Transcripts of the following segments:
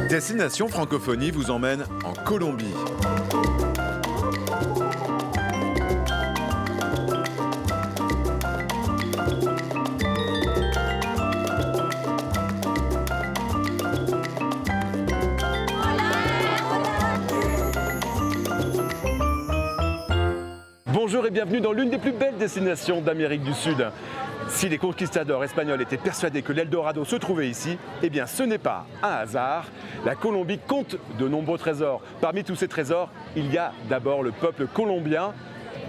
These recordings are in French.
Destination Francophonie vous emmène en Colombie. Bonjour et bienvenue dans l'une des plus belles destinations d'Amérique du Sud. Si les conquistadors espagnols étaient persuadés que l'Eldorado se trouvait ici, eh bien ce n'est pas un hasard. La Colombie compte de nombreux trésors. Parmi tous ces trésors, il y a d'abord le peuple colombien.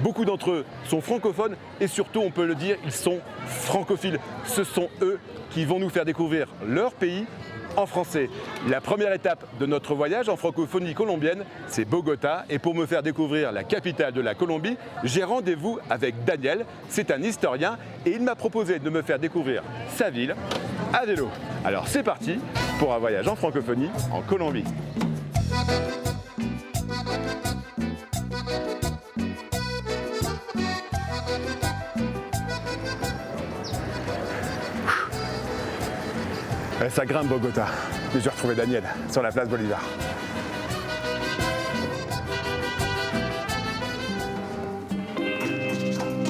Beaucoup d'entre eux sont francophones et surtout, on peut le dire, ils sont francophiles. Ce sont eux qui vont nous faire découvrir leur pays en français. La première étape de notre voyage en francophonie colombienne, c'est Bogota. Et pour me faire découvrir la capitale de la Colombie, j'ai rendez-vous avec Daniel. C'est un historien et il m'a proposé de me faire découvrir sa ville à vélo. Alors c'est parti pour un voyage en francophonie en Colombie. Ça grimpe Bogota. Et j'ai retrouvé Daniel sur la place Bolivar.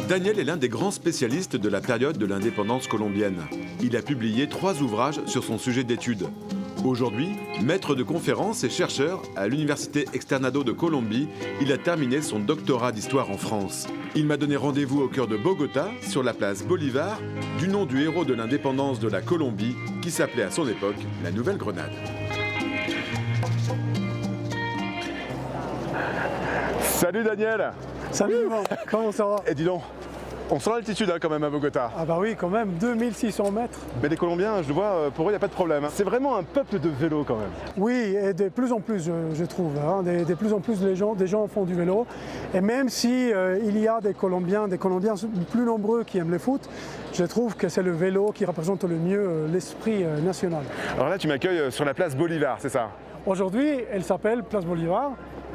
Daniel est l'un des grands spécialistes de la période de l'indépendance colombienne. Il a publié 3 ouvrages sur son sujet d'étude. Aujourd'hui, maître de conférences et chercheur à l'Université Externado de Colombie, il a terminé son doctorat d'histoire en France. Il m'a donné rendez-vous au cœur de Bogota, sur la place Bolivar, du nom du héros de l'indépendance de la Colombie, qui s'appelait à son époque la Nouvelle-Grenade. Salut Daniel. Salut Yvan, comment ça va? Et dis donc, on sent l'altitude quand même à Bogota. Ah bah oui, quand même, 2600 mètres. Mais les Colombiens, je le vois, pour eux, il n'y a pas de problème. C'est vraiment un peuple de vélo quand même. Oui, et de plus en plus, je trouve. De plus en plus, des gens font du vélo. Et même si il y a des Colombiens plus nombreux qui aiment le foot, je trouve que c'est le vélo qui représente le mieux l'esprit national. Alors là, tu m'accueilles sur la place Bolivar, c'est ça? Aujourd'hui, elle s'appelle Place Bolivar.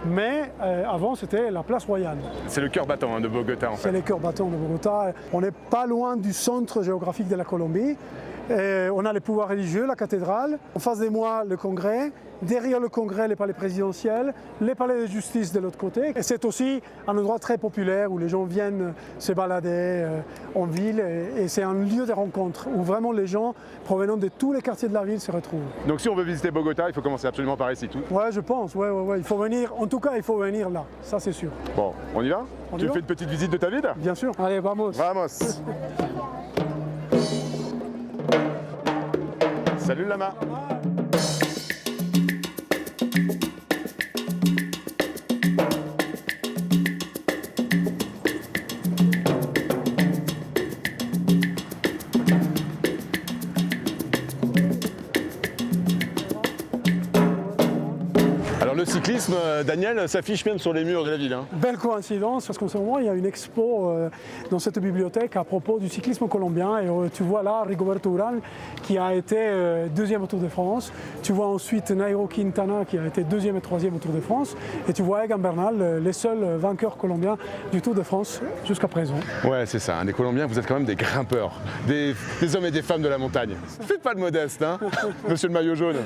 Mais avant, c'était la place Royale. C'est le cœur battant de Bogota en fait. C'est le cœur battant de Bogota. On n'est pas loin du centre géographique de la Colombie. On a les pouvoirs religieux, la cathédrale. En face de moi, le Congrès. Derrière le Congrès, les palais présidentiels. Les palais de justice de l'autre côté. Et c'est aussi un endroit très populaire où les gens viennent se balader en ville. Et c'est un lieu de rencontre où vraiment les gens provenant de tous les quartiers de la ville se retrouvent. Donc si on veut visiter Bogota, il faut commencer absolument par ici, tout? Ouais, je pense. Ouais. Il faut venir. En tout cas, il faut venir là. Ça, c'est sûr. Bon, on y va? Tu me fais une petite visite de ta ville? Bien sûr. Allez, vamos. Vamos. Salut Lama. Alors le cyclisme, Daniel, s'affiche même sur les murs de la ville. Belle coïncidence, parce qu'en ce moment, il y a une expo dans cette bibliothèque à propos du cyclisme colombien. Et tu vois là Rigoberto Urán, qui a été deuxième au Tour de France. Tu vois ensuite Nairo Quintana, qui a été deuxième et troisième au Tour de France. Et tu vois Egan Bernal, les seuls vainqueurs colombiens du Tour de France jusqu'à présent. Ouais, c'est ça. Les Colombiens, vous êtes quand même des grimpeurs, des hommes et des femmes de la montagne. Faites pas le modeste, hein, monsieur le maillot jaune.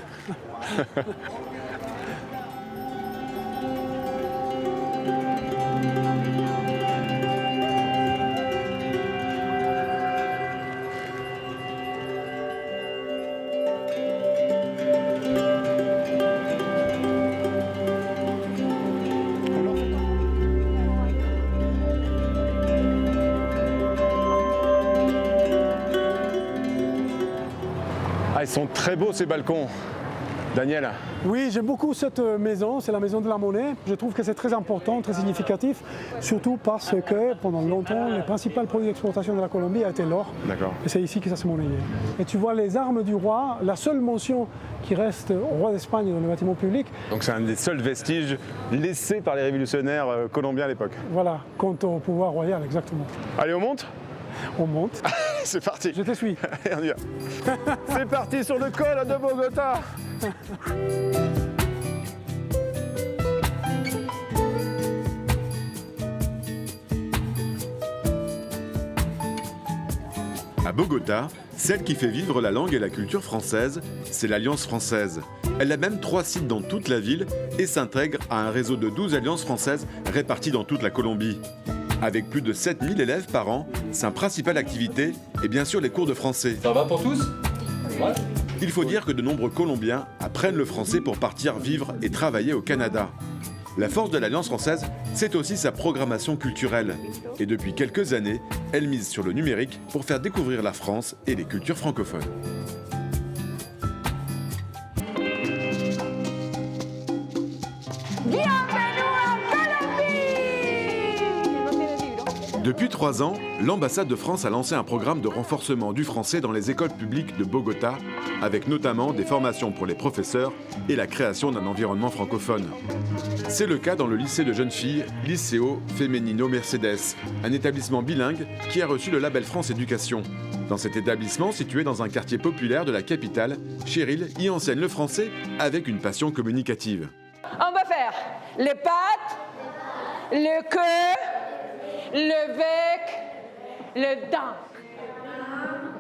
Ah, ils sont très beaux ces balcons, Daniel. Oui, j'aime beaucoup cette maison, c'est la maison de la monnaie. Je trouve que c'est très important, très significatif, surtout parce que pendant longtemps, le principal produit d'exportation de la Colombie a été l'or. D'accord. Et c'est ici que ça s'est monnayé. Et tu vois les armes du roi, la seule mention qui reste au roi d'Espagne dans le bâtiment public. Donc c'est un des seuls vestiges laissés par les révolutionnaires colombiens à l'époque. Voilà, quant au pouvoir royal, exactement. Allez, on monte? On monte. C'est parti. Je te suis. Allez, on y va. C'est parti sur le col de Bogota. Bogota, celle qui fait vivre la langue et la culture française, c'est l'Alliance française. Elle a même 3 sites dans toute la ville et s'intègre à un réseau de 12 alliances françaises réparties dans toute la Colombie. Avec plus de 7000 élèves par an, sa principale activité est bien sûr les cours de français. Ça va pour tous? Ouais. Il faut dire que de nombreux Colombiens apprennent le français pour partir vivre et travailler au Canada. La force de l'Alliance française, c'est aussi sa programmation culturelle. Et depuis quelques années, elle mise sur le numérique pour faire découvrir la France et les cultures francophones. Depuis 3 ans, l'ambassade de France a lancé un programme de renforcement du français dans les écoles publiques de Bogota, avec notamment des formations pour les professeurs et la création d'un environnement francophone. C'est le cas dans le lycée de jeunes filles Liceo Femenino Mercedes, un établissement bilingue qui a reçu le label France Éducation. Dans cet établissement, situé dans un quartier populaire de la capitale, Cheryl y enseigne le français avec une passion communicative. On va faire les pattes, le queue, le bec, le dent.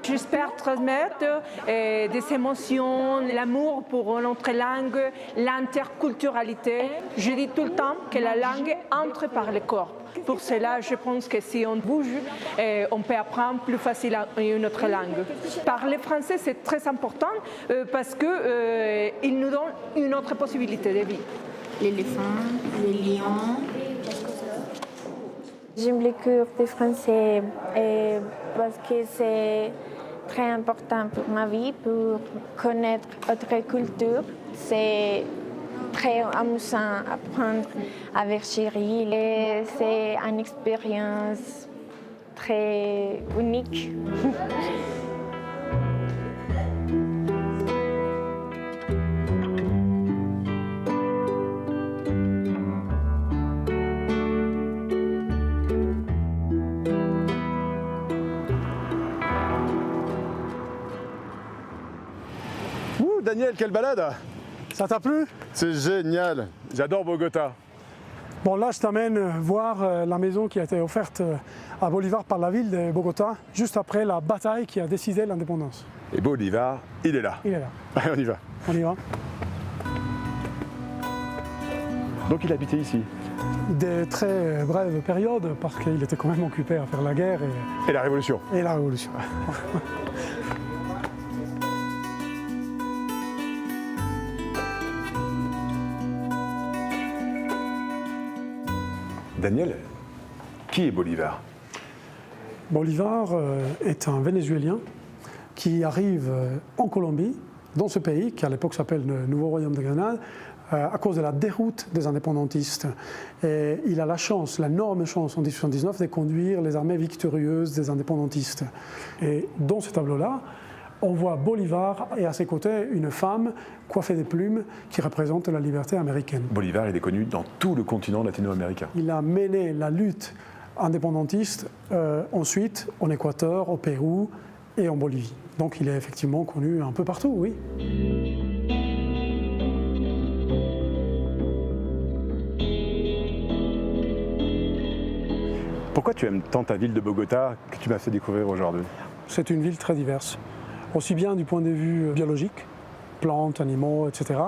J'espère transmettre des émotions, l'amour pour notre langue, l'interculturalité. Je dis tout le temps que la langue entre par le corps. Pour cela, je pense que si on bouge, on peut apprendre plus facilement une autre langue. Parler français, c'est très important parce qu'il nous donne une autre possibilité de vie. L'éléphant, le lion. J'aime les cours de français parce que c'est très important pour ma vie, pour connaître autre culture. C'est très amusant d'apprendre avec Cheryl et c'est une expérience très unique. Daniel, quelle balade! Ça t'a plu? C'est génial! J'adore Bogota. Bon, là, je t'amène voir la maison qui a été offerte à Bolivar par la ville de Bogota, juste après la bataille qui a décidé l'indépendance. Et Bolivar, il est là. Il est là. Allez, on y va. On y va. Donc il habitait ici. Des très brèves périodes, parce qu'il était quand même occupé à faire la guerre Et la Révolution. et la révolution. Daniel, qui est Bolivar? Bolivar est un Vénézuélien qui arrive en Colombie, dans ce pays qui à l'époque s'appelle le Nouveau Royaume de Grenade, à cause de la déroute des indépendantistes. Et il a la chance, l'énorme chance en 1879 de conduire les armées victorieuses des indépendantistes. Et dans ce tableau-là, on voit Bolivar et à ses côtés une femme coiffée de plumes qui représente la liberté américaine. Bolivar, il est connu dans tout le continent latino-américain. Il a mené la lutte indépendantiste ensuite en Équateur, au Pérou et en Bolivie. Donc il est effectivement connu un peu partout, oui. Pourquoi tu aimes tant ta ville de Bogota que tu m'as fait découvrir aujourd'hui? C'est une ville très diverse, aussi bien du point de vue biologique, plantes, animaux, etc.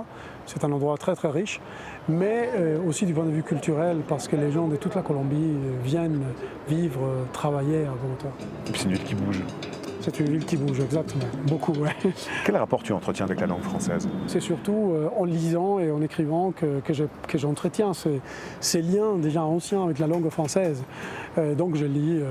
C'est un endroit très très riche, mais aussi du point de vue culturel, parce que les gens de toute la Colombie viennent vivre, travailler à Bogota. Et puis c'est une ville qui bouge. C'est une ville qui bouge, exactement. Beaucoup, ouais. Quel rapport tu entretiens avec la langue française? C'est surtout en lisant et en écrivant que j'entretiens ces liens déjà anciens avec la langue française. Donc je lis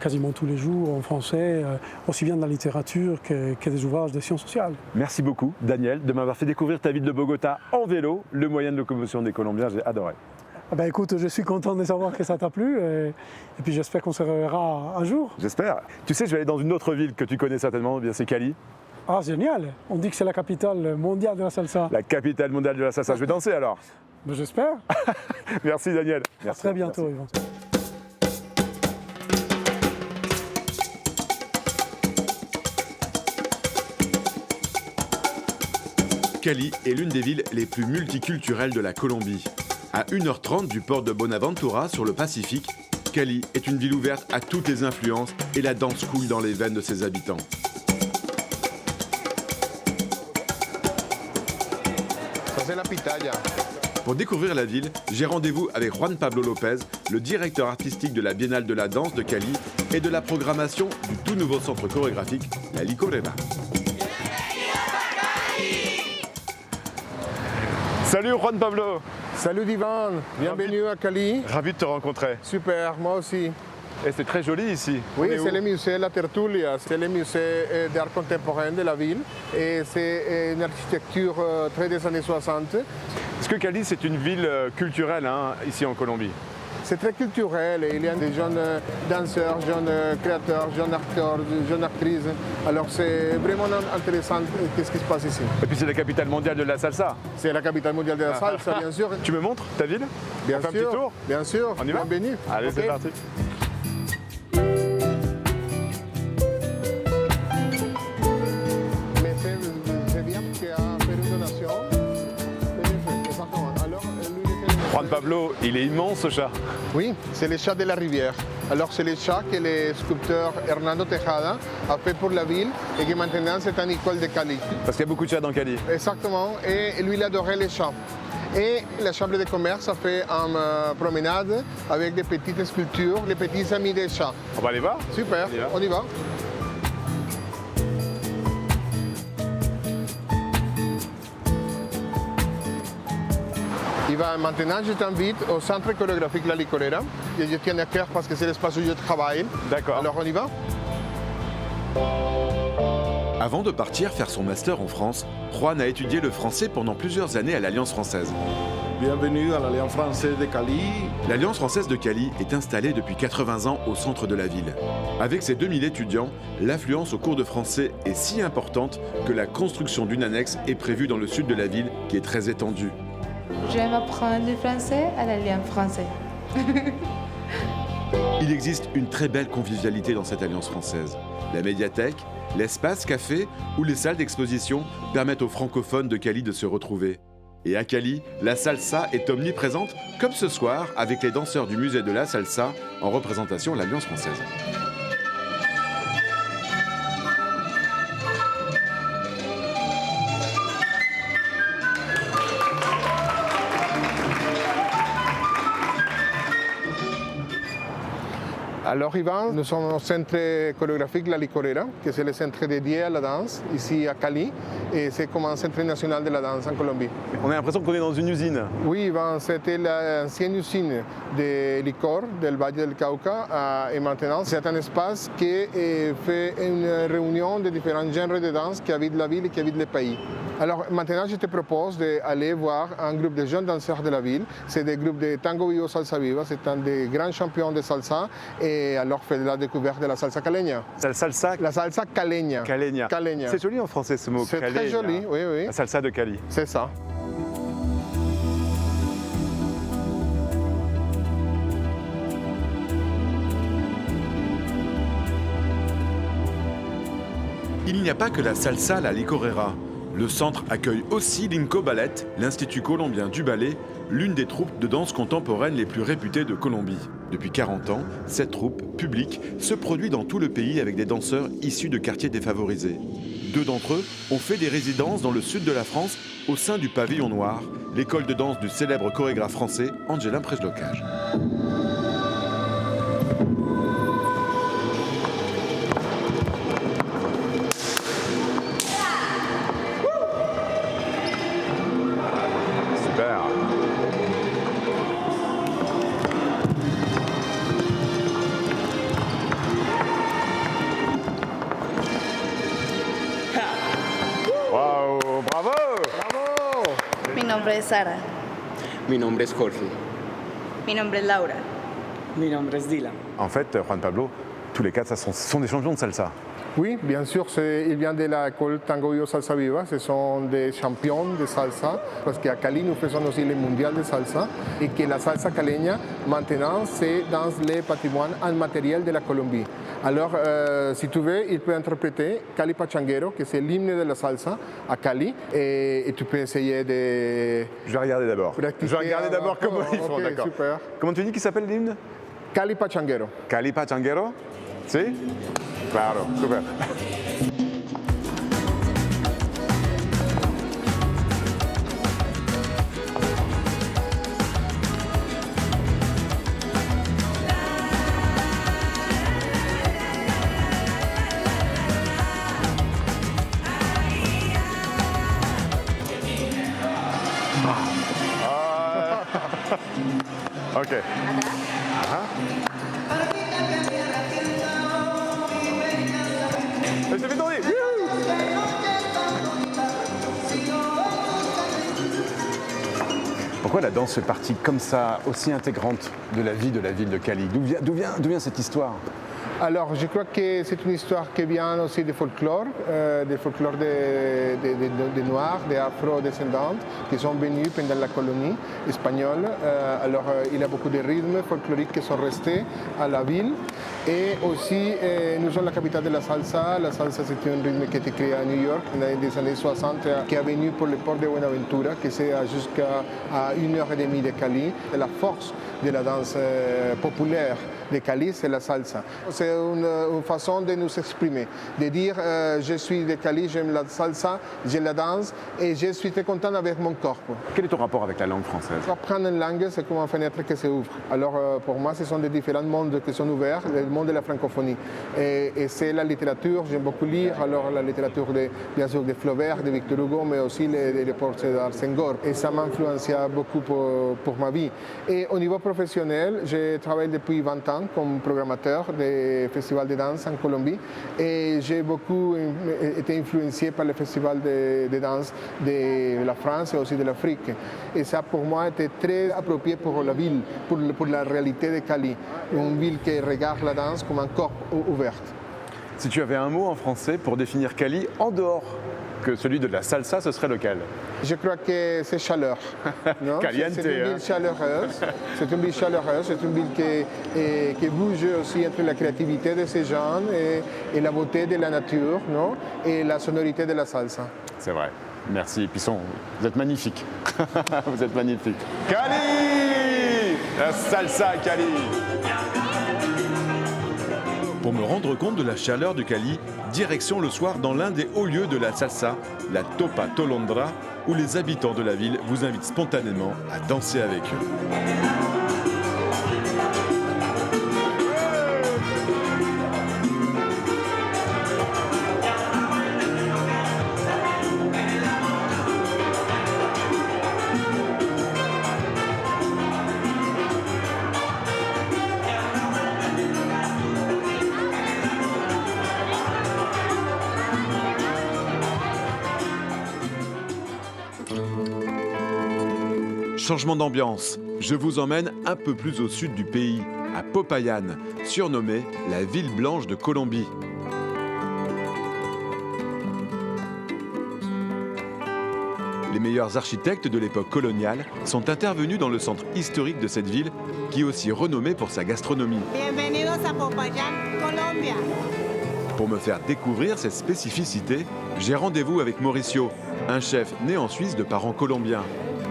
quasiment tous les jours en français, aussi bien de la littérature que des ouvrages de sciences sociales. Merci beaucoup, Daniel, de m'avoir fait découvrir ta ville de Bogota en vélo, le moyen de locomotion des Colombiens. J'ai adoré. Ah ben écoute, je suis content de savoir que ça t'a plu et puis j'espère qu'on se reverra un jour. J'espère. Tu sais, je vais aller dans une autre ville que tu connais certainement, bien c'est Cali. Ah génial, on dit que c'est la capitale mondiale de la salsa. La capitale mondiale de la salsa. Je vais danser alors. Ben, j'espère. Merci Daniel. Merci. À très bientôt, Yvan. Cali est l'une des villes les plus multiculturelles de la Colombie. À 1h30 du port de Bonaventura sur le Pacifique, Cali est une ville ouverte à toutes les influences et la danse coule dans les veines de ses habitants. Ça c'est la pitaya. Pour découvrir la ville, j'ai rendez-vous avec Juan Pablo Lopez, le directeur artistique de la Biennale de la danse de Cali et de la programmation du tout nouveau centre chorégraphique, la Licorera. Salut Juan Pablo. Salut Divan, bienvenue à Cali. Ravi de te rencontrer. Super, moi aussi. Et c'est très joli ici. Oui, On est c'est où? le musée La Tertulia, c'est le musée d'art contemporain de la ville et c'est une architecture très des années 60. Est-ce que Cali c'est une ville culturelle ici en Colombie? C'est très culturel et il y a des jeunes danseurs, jeunes créateurs, jeunes acteurs, jeunes actrices. Alors c'est vraiment intéressant ce qui se passe ici. Et puis c'est la capitale mondiale de la salsa. C'est la capitale mondiale de la salsa, bien sûr. Tu me montres ta ville? Bien On fait un sûr, petit tour? bien sûr. On y va? Bienvenue. Allez, Ok. c'est parti. Mais c'est bien qu'il a fait une donation. Exactement. Alors, lui, il était le- Juan Pablo, il est immense ce chat. Oui, c'est le chat de la rivière. Alors c'est le chat que le sculpteur Hernando Tejada a fait pour la ville et qui maintenant c'est une école de Cali. Parce qu'il y a beaucoup de chats dans Cali. Exactement, et lui il adorait les chats. Et la chambre de commerce a fait une promenade avec des petites sculptures, les petits amis des chats. On va aller voir? Super, On y va. on y va. Maintenant, je t'invite au centre chorégraphique La Licorera. Et je tiens à cœur parce que c'est l'espace où je travaille. D'accord. Alors on y va? Avant de partir faire son master en France, Juan a étudié le français pendant plusieurs années à l'Alliance française. Bienvenue à l'Alliance française de Cali. L'Alliance française de Cali est installée depuis 80 ans au centre de la ville. Avec ses 2000 étudiants, l'affluence aux cours de français est si importante que la construction d'une annexe est prévue dans le sud de la ville qui est très étendue. J'aime apprendre le français à l'Alliance française. Il existe une très belle convivialité dans cette Alliance française. La médiathèque, l'espace café ou les salles d'exposition permettent aux francophones de Cali de se retrouver. Et à Cali, la salsa est omniprésente, comme ce soir avec les danseurs du musée de la salsa en représentation de l'Alliance française. Alors Yvan, nous sommes au centre chorégraphique La Licorera, qui c'est le centre dédié à la danse, ici à Cali, et c'est comme un centre national de la danse en Colombie. On a l'impression qu'on est dans une usine. Oui, Yvan, c'était l'ancienne usine de licor del Valle del Cauca, et maintenant c'est un espace qui fait une réunion de différents genres de danse qui habitent la ville et qui habitent le pays. Alors maintenant, je te propose d'aller voir un groupe de jeunes danseurs de la ville. C'est des groupes de Tango Vivo Salsa Viva, c'est un des grands champions de salsa et alors fait la découverte de la salsa caleña. La salsa La salsa caleña. caleña. Caleña. C'est joli en français ce mot. C'est très caleña. joli, oui, oui. La salsa de Cali. C'est ça. Il n'y a pas que la salsa La Licorera. Le centre accueille aussi l'Inco Ballet, l'Institut colombien du ballet, l'une des troupes de danse contemporaine les plus réputées de Colombie. Depuis 40 ans, cette troupe publique se produit dans tout le pays avec des danseurs issus de quartiers défavorisés. 2 d'entre eux ont fait des résidences dans le sud de la France au sein du Pavillon Noir, l'école de danse du célèbre chorégraphe français Angelin Preslocage. Super. Wow, bravo! Bravo! Mi nombre es Sara. Mi nombre es Jorge. Mi nombre es Laura. Mi nombre es Dylan. En fait, Juan Pablo, tous les 4, ce sont des champions de salsa. Oui, bien sûr, il vient de l'école Tango Vivo Salsa Viva. Ce sont des champions de salsa, parce qu'à Cali, nous faisons aussi le mondial de salsa, et que la salsa caleña, maintenant, c'est dans le patrimoine immatériel de la Colombie. Alors, si tu veux, il peut interpréter Cali Pachanguero, que c'est l'hymne de la salsa à Cali, et tu peux essayer de... Je vais regarder d'abord. pratiquer Je vais regarder d'abord avant. comment ils font, Ok, d'accord. super. Comment tu dis qu'il s'appelle l'hymne? Cali Pachanguero. Cali Pachanguero? ¿Sí? Claro, súper. Ok. Ajá. ¡Se fait tourner! Pourquoi la danse fait partie comme ça, aussi intégrante de la vie de la ville de Cali? D'où vient cette histoire? Alors, je crois que c'est une histoire qui vient aussi du folklore des Noirs, des Afro-descendants qui sont venus pendant la colonie espagnole. Il y a beaucoup de rythmes folkloriques qui sont restés à la ville. Et aussi, nous sommes la capitale de la salsa. La salsa, c'est un rythme qui a été créé à New York dans les années 60, qui est venu pour le port de Buenaventura, qui c'est jusqu'à 1h30 de Cali. Et la force de la danse populaire de Cali, c'est la salsa. C'est une façon de nous exprimer, de dire je suis de Cali, j'aime la salsa, j'aime la danse et je suis très content avec mon corps. Quel est ton rapport avec la langue française? Apprendre une langue, c'est comme une fenêtre qui s'ouvre. Alors pour moi, ce sont des différents mondes qui sont ouverts, le monde de la francophonie. Et c'est la littérature, j'aime beaucoup lire, alors la littérature bien sûr de Flaubert, de Victor Hugo, mais aussi les portraits d'Arsengor. Et ça m'a influencé beaucoup pour ma vie. Et au niveau professionnel, je travaille depuis 20 ans comme programmateur des festivals de danse en Colombie et j'ai beaucoup été influencé par le festival de danse de la France et aussi de l'Afrique. Et ça pour moi était très approprié pour la ville, pour la réalité de Cali, une ville qui regarde la danse comme un corps ouvert. Si tu avais un mot en français pour définir Cali en dehors que celui de la salsa, ce serait lequel? Je crois que c'est chaleur. Caliente. C'est une ville chaleureuse. C'est une ville chaleureuse. C'est une ville qui bouge aussi entre la créativité de ces gens et la beauté de la nature, non? Et la sonorité de la salsa. C'est vrai. Merci, Pisson. Vous êtes magnifique. Vous êtes magnifique. Cali! La salsa à Cali! Pour me rendre compte de la chaleur du Cali, direction le soir dans l'un des hauts lieux de la salsa, la Topa Tolondra, où les habitants de la ville vous invitent spontanément à danser avec eux. Changement d'ambiance, je vous emmène un peu plus au sud du pays, à Popayan, surnommée la ville blanche de Colombie. Les meilleurs architectes de l'époque coloniale sont intervenus dans le centre historique de cette ville, qui est aussi renommée pour sa gastronomie. Bienvenidos a Popayan, Colombia. Pour me faire découvrir cette spécificité, j'ai rendez-vous avec Mauricio, un chef né en Suisse de parents colombiens.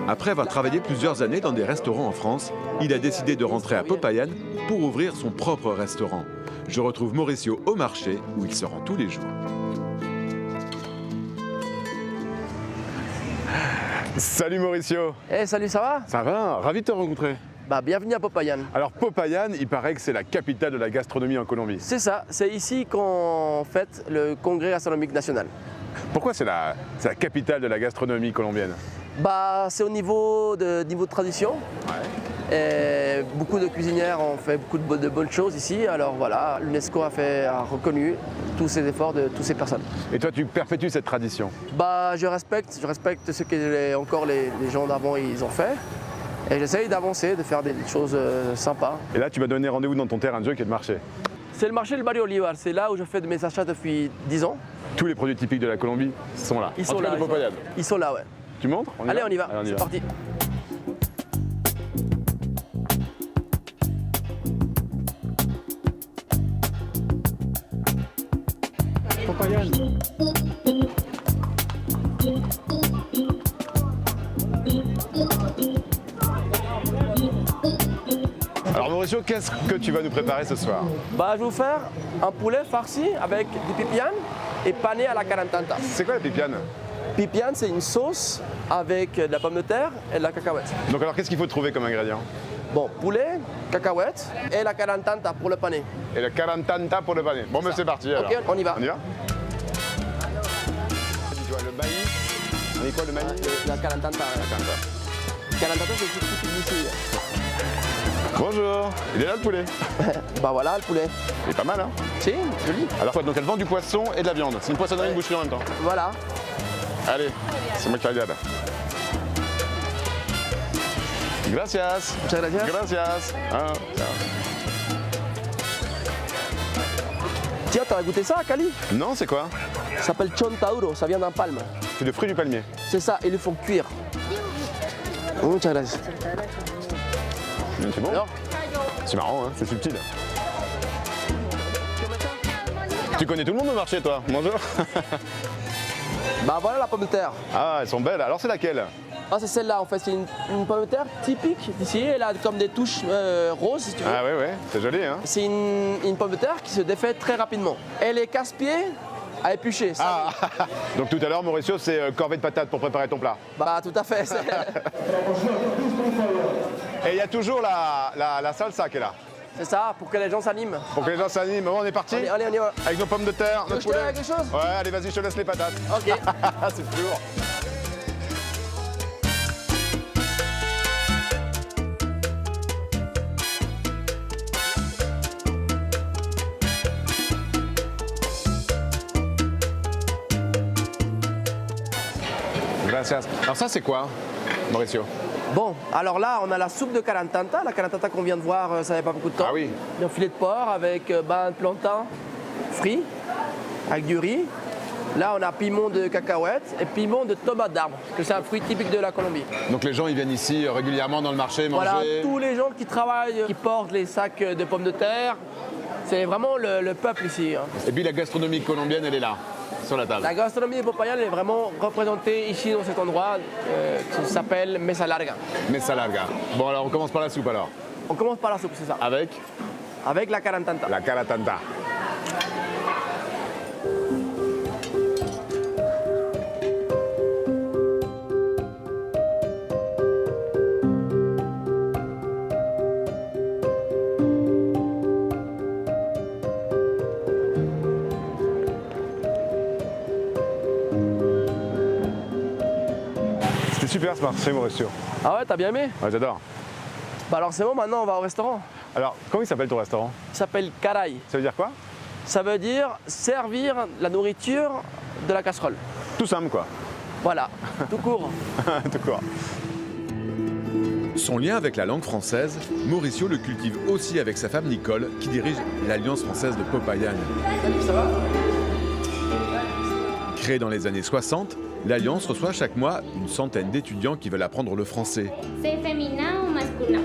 Après avoir travaillé plusieurs années dans des restaurants en France, il a décidé de rentrer à Popayan pour ouvrir son propre restaurant. Je retrouve Mauricio au marché où il se rend tous les jours. Salut Mauricio! Salut, ça va? Ça va, ravi de te rencontrer. Bienvenue à Popayan. Alors Popayan, il paraît que c'est la capitale de la gastronomie en Colombie. C'est ça, c'est ici qu'on fête le congrès gastronomique national. Pourquoi c'est la capitale de la gastronomie colombienne? C'est au niveau de tradition. Ouais. Et beaucoup de cuisinières ont fait beaucoup de bonnes choses ici. Alors voilà, l'UNESCO a reconnu tous ces efforts de toutes ces personnes. Et toi, tu perpétues cette tradition? Je respecte ce que encore les gens d'avant ils ont fait. Et j'essaye d'avancer, de faire des choses sympas. Et là, tu m'as donné rendez-vous dans ton terrain de jeu qui est le marché. C'est le marché du Barrio Olivar. C'est là où je fais de mes achats depuis 10 ans. Tous les produits typiques de la Colombie sont là. Ils sont là. Ils sont là, ouais. Tu montres? Allez, on y va. C'est parti. Popayan. Alors Mauricio, qu'est-ce que tu vas nous préparer ce soir? Bah, je vais vous faire un poulet farci avec du pipián et pané à la carantanta. C'est quoi la pipiane? Pipián, c'est une sauce avec de la pomme de terre et de la cacahuète. Donc alors, qu'est-ce qu'il faut trouver comme ingrédient? Bon, poulet, cacahuète et la carantanta pour le pané. Et le carantanta pour le pané. Bon, mais c'est parti alors. Ok, on y va. On y va? Le maïs. On dit quoi le maïs? La carantanta. Carantanta, c'est ce qui est ici. Bonjour, il est là le poulet? Bah voilà le poulet. Il est pas mal, hein? Si, joli. Alors quoi, donc elle vend du poisson et de la viande. C'est une poissonnerie et une boucherie en même temps. Voilà. Allez, c'est moi qui regarde. Gracias. Muchas gracias. Gracias. Ah, tiens. Tiens, t'as goûté ça à Cali? Non, c'est quoi? Ça s'appelle chontauro, ça vient d'un palme. C'est le fruit du palmier. C'est ça, ils le font cuire. Muchas gracias. C'est bon? C'est marrant, hein, c'est subtil. Tu connais tout le monde au marché, toi? Bonjour. Bah voilà la pomme de terre. Ah, elles sont belles. Alors c'est laquelle? Ah, c'est celle-là en fait, c'est une pomme de terre typique d'ici. Elle a comme des touches roses si tu veux. Ah ouais, c'est joli, hein. C'est une pomme de terre qui se défait très rapidement. Elle est casse-pied à éplucher. Ça, ah. Donc tout à l'heure, Mauricio, c'est corvée de patates pour préparer ton plat. Bah tout à fait. Et il y a toujours la salsa qui est là. C'est ça, pour que les gens s'animent. Pour que les gens s'animent. Bon, on est parti? Allez, on y va. Avec nos pommes de terre, notre poulet. quelque chose? Ouais, allez, vas-y, je te laisse les patates. Ok. C'est plus lourd. Gracias. Alors ça, c'est quoi, Mauricio? Bon, alors là, on a la soupe de carantanta. La carantanta qu'on vient de voir, ça n'avait pas beaucoup de temps. Ah oui. Un filet de porc avec plantain frit, avec du riz. Là, on a piment de cacahuète et piment de tomate d'arbre, parce que c'est un fruit typique de la Colombie. Donc les gens, ils viennent ici régulièrement dans le marché manger? Voilà, tous les gens qui travaillent, qui portent les sacs de pommes de terre, c'est vraiment le peuple ici. Hein. Et puis la gastronomie colombienne, elle est là, sur la table. La gastronomie de Popayán est vraiment représentée ici dans cet endroit qui s'appelle Mesa Larga. Mesa Larga. Bon, alors on commence par la soupe alors. On commence par la soupe, c'est ça. Avec la carantanta. La carantanta. Super ce marché, Mauricio. Ah ouais, t'as bien aimé? Ouais, j'adore. Bah alors c'est bon, maintenant on va au restaurant. Alors, comment il s'appelle ton restaurant? Il s'appelle Caray. Ça veut dire quoi? Ça veut dire servir la nourriture de la casserole. Tout simple, quoi. Voilà, tout court. Tout court. Son lien avec la langue française, Mauricio le cultive aussi avec sa femme Nicole, qui dirige l'Alliance française de Popayán. Salut, ça va? Créée dans les années 60, l'Alliance reçoit chaque mois une centaine d'étudiants qui veulent apprendre le français. C'est féminin ou masculin?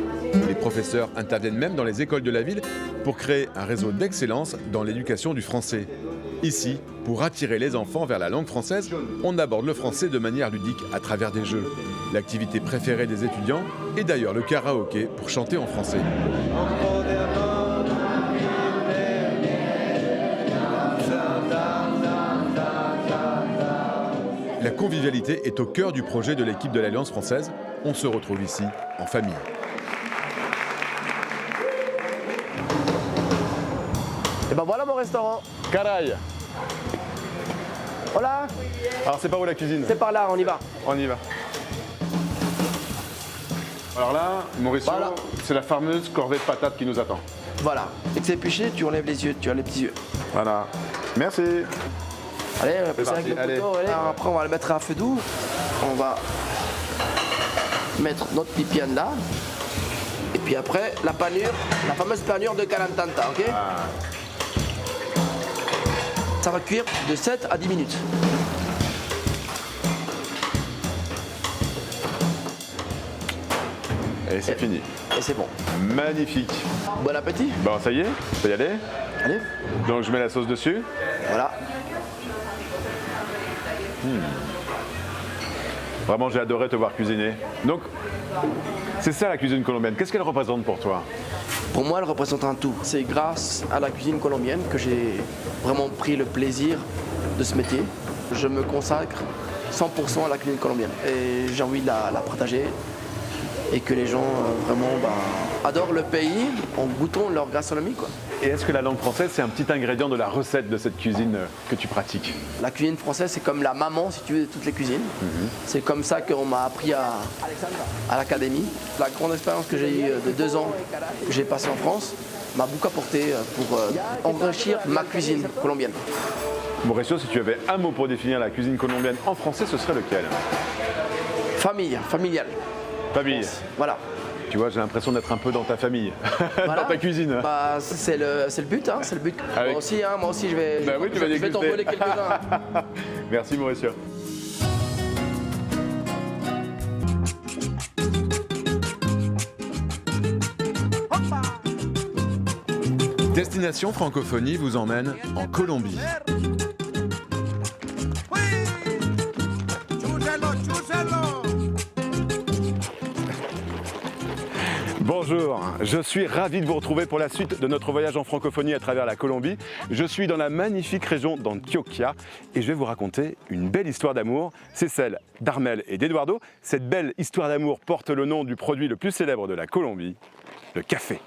Les professeurs interviennent même dans les écoles de la ville pour créer un réseau d'excellence dans l'éducation du français. Ici, pour attirer les enfants vers la langue française, on aborde le français de manière ludique à travers des jeux. L'activité préférée des étudiants est d'ailleurs le karaoké pour chanter en français. La convivialité est au cœur du projet de l'équipe de l'Alliance française. On se retrouve ici en famille. Et ben voilà mon restaurant. Caray. Voilà. Alors c'est par où la cuisine? C'est par là, on y va. On y va. Alors là, Mauricio, voilà. C'est la fameuse corvée de patates qui nous attend. Voilà. Dès que c'est épluché, tu enlèves les yeux, tu as les petits yeux. Voilà. Merci. Allez, on va passer avec le couteau. Allez. Alors après, on va le mettre à feu doux. On va mettre notre pipián là. Et puis après, la panure, la fameuse panure de carantanta, ok? Ça va cuire de 7 à 10 minutes. Et c'est fini. Et c'est bon. Magnifique. Bon appétit. Bon, ça y est, on peut y aller. Allez. Donc je mets la sauce dessus. Voilà. Vraiment, j'ai adoré te voir cuisiner. Donc, c'est ça la cuisine colombienne. Qu'est-ce qu'elle représente pour toi? Pour moi, elle représente un tout. C'est grâce à la cuisine colombienne que j'ai vraiment pris le plaisir de ce métier. Je me consacre 100% à la cuisine colombienne et j'ai envie de la partager et que les gens vraiment adorent le pays en goûtant leur gastronomie, quoi. Et est-ce que la langue française, c'est un petit ingrédient de la recette de cette cuisine que tu pratiques? La cuisine française, c'est comme la maman, si tu veux, de toutes les cuisines. C'est comme ça qu'on m'a appris à l'académie. La grande expérience que j'ai eue de 2 ans, que j'ai passée en France, m'a beaucoup apporté pour enrichir ma cuisine colombienne. Mauricio, si tu avais un mot pour définir la cuisine colombienne en français, ce serait lequel? Famille, familiale. Famille. Voilà. Tu vois, j'ai l'impression d'être un peu dans ta famille, Voilà. dans ta cuisine. C'est le but, hein, c'est le but. Moi aussi, je vais t'en voler quelques-uns. Merci Mauricio. Destination Francophonie vous emmène en Colombie. Bonjour, je suis ravi de vous retrouver pour la suite de notre voyage en francophonie à travers la Colombie. Je suis dans la magnifique région d'Antioquia et je vais vous raconter une belle histoire d'amour. C'est celle d'Armel et d'Eduardo. Cette belle histoire d'amour porte le nom du produit le plus célèbre de la Colombie, le café.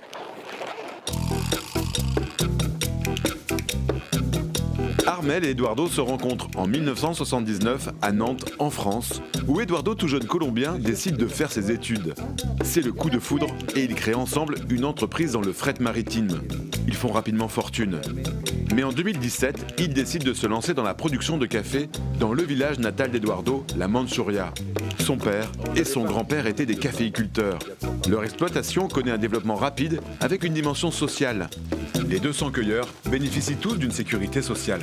Armel et Eduardo se rencontrent en 1979 à Nantes, en France, où Eduardo, tout jeune Colombien, décide de faire ses études. C'est le coup de foudre et ils créent ensemble une entreprise dans le fret maritime. Ils font rapidement fortune. Mais en 2017, ils décident de se lancer dans la production de café dans le village natal d'Eduardo, la Manchuria. Son père et son grand-père étaient des caféiculteurs. Leur exploitation connaît un développement rapide avec une dimension sociale. Les 200 cueilleurs bénéficient tous d'une sécurité sociale.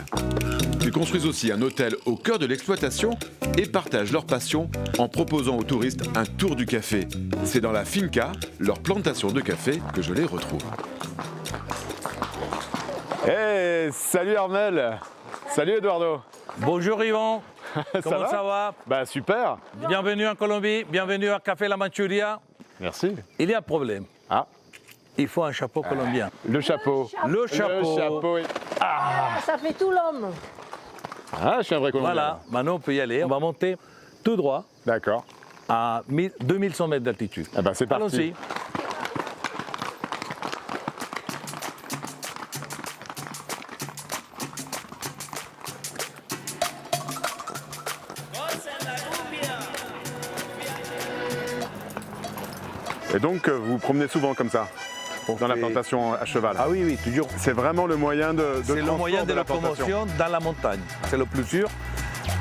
Ils construisent aussi un hôtel au cœur de l'exploitation et partagent leur passion en proposant aux touristes un tour du café. C'est dans la finca, leur plantation de café, que je les retrouve. Hey, salut Armel. Salut Eduardo. Bonjour Yvan. Comment ça va? Bah super. Bienvenue en Colombie, bienvenue à Café La Manchuria. Merci. Il y a un problème. Ah. Il faut un chapeau colombien. Le chapeau. Le chapeau. Le chapeau. Ah, ça fait tout l'homme. Ah, je suis un vrai Colombien. Voilà, maintenant on peut y aller. On va monter tout droit. D'accord. À 2100 mètres d'altitude. Ah bah c'est parti. Allons-y. Et donc, vous vous promenez souvent comme ça, dans la plantation à cheval? Ah oui, oui, toujours. C'est vraiment le moyen de C'est le moyen de la locomotion dans la montagne. C'est le plus sûr.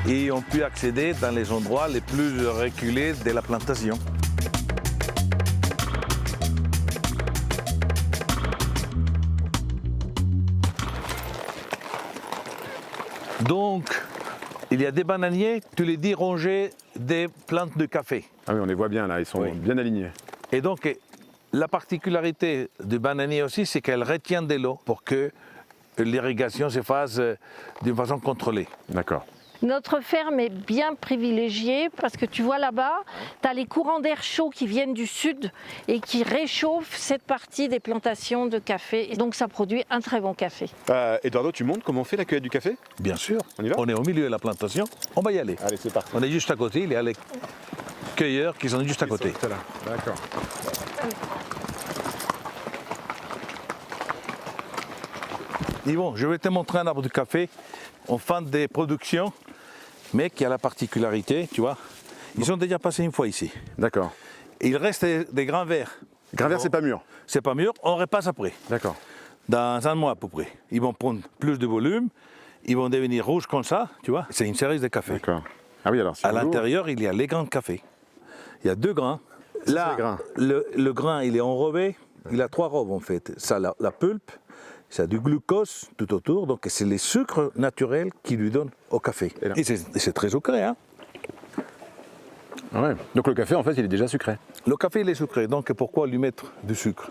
Et on peut accéder dans les endroits les plus reculés de la plantation. Donc, il y a des bananiers, tu les dis rongés des plantes de café. Ah oui, on les voit bien là, ils sont bien alignés. Et donc, la particularité du bananier aussi, c'est qu'elle retient de l'eau pour que l'irrigation se fasse d'une façon contrôlée. D'accord. Notre ferme est bien privilégiée parce que tu vois là-bas, tu as les courants d'air chaud qui viennent du sud et qui réchauffent cette partie des plantations de café. Et donc ça produit un très bon café. Eduardo, tu montres comment on fait la cueillette du café? Bien sûr. On y va? On est au milieu de la plantation, on va y aller. Allez, c'est parti. On est juste à côté, il y a les cueilleurs qui sont juste à côté. Là. D'accord. Yvon, je vais te montrer un arbre de café en fin de production, mais qui a la particularité, tu vois, ils ont déjà passé une fois ici. D'accord. Il reste des grains verts. Grains verts, c'est pas mûr? C'est pas mûr, on repasse après. D'accord. Dans un mois à peu près. Ils vont prendre plus de volume, ils vont devenir rouges comme ça, tu vois. C'est une cerise de café. D'accord. Ah oui, alors à l'intérieur, il y a les grains de café. Il y a 2 grains. Là, grains. Le grain, il est enrobé. Il a 3 robes en fait. Ça, la pulpe, ça a du glucose tout autour. Donc c'est les sucres naturels qui lui donnent au café. Et c'est très sucré, hein. Ouais. Donc le café, en fait, il est déjà sucré. Le café, il est sucré. Donc pourquoi lui mettre du sucre?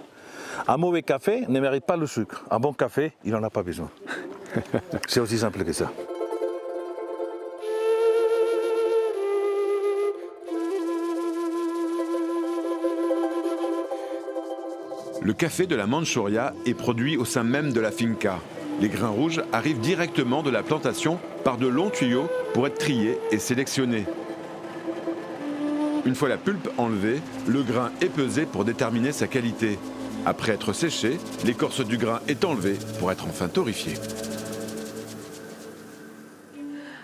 Un mauvais café ne mérite pas le sucre. Un bon café, il n'en a pas besoin. C'est aussi simple que ça. Le café de la Manchuria est produit au sein même de la finca. Les grains rouges arrivent directement de la plantation par de longs tuyaux pour être triés et sélectionnés. Une fois la pulpe enlevée, le grain est pesé pour déterminer sa qualité. Après être séché, l'écorce du grain est enlevée pour être enfin torréfiée.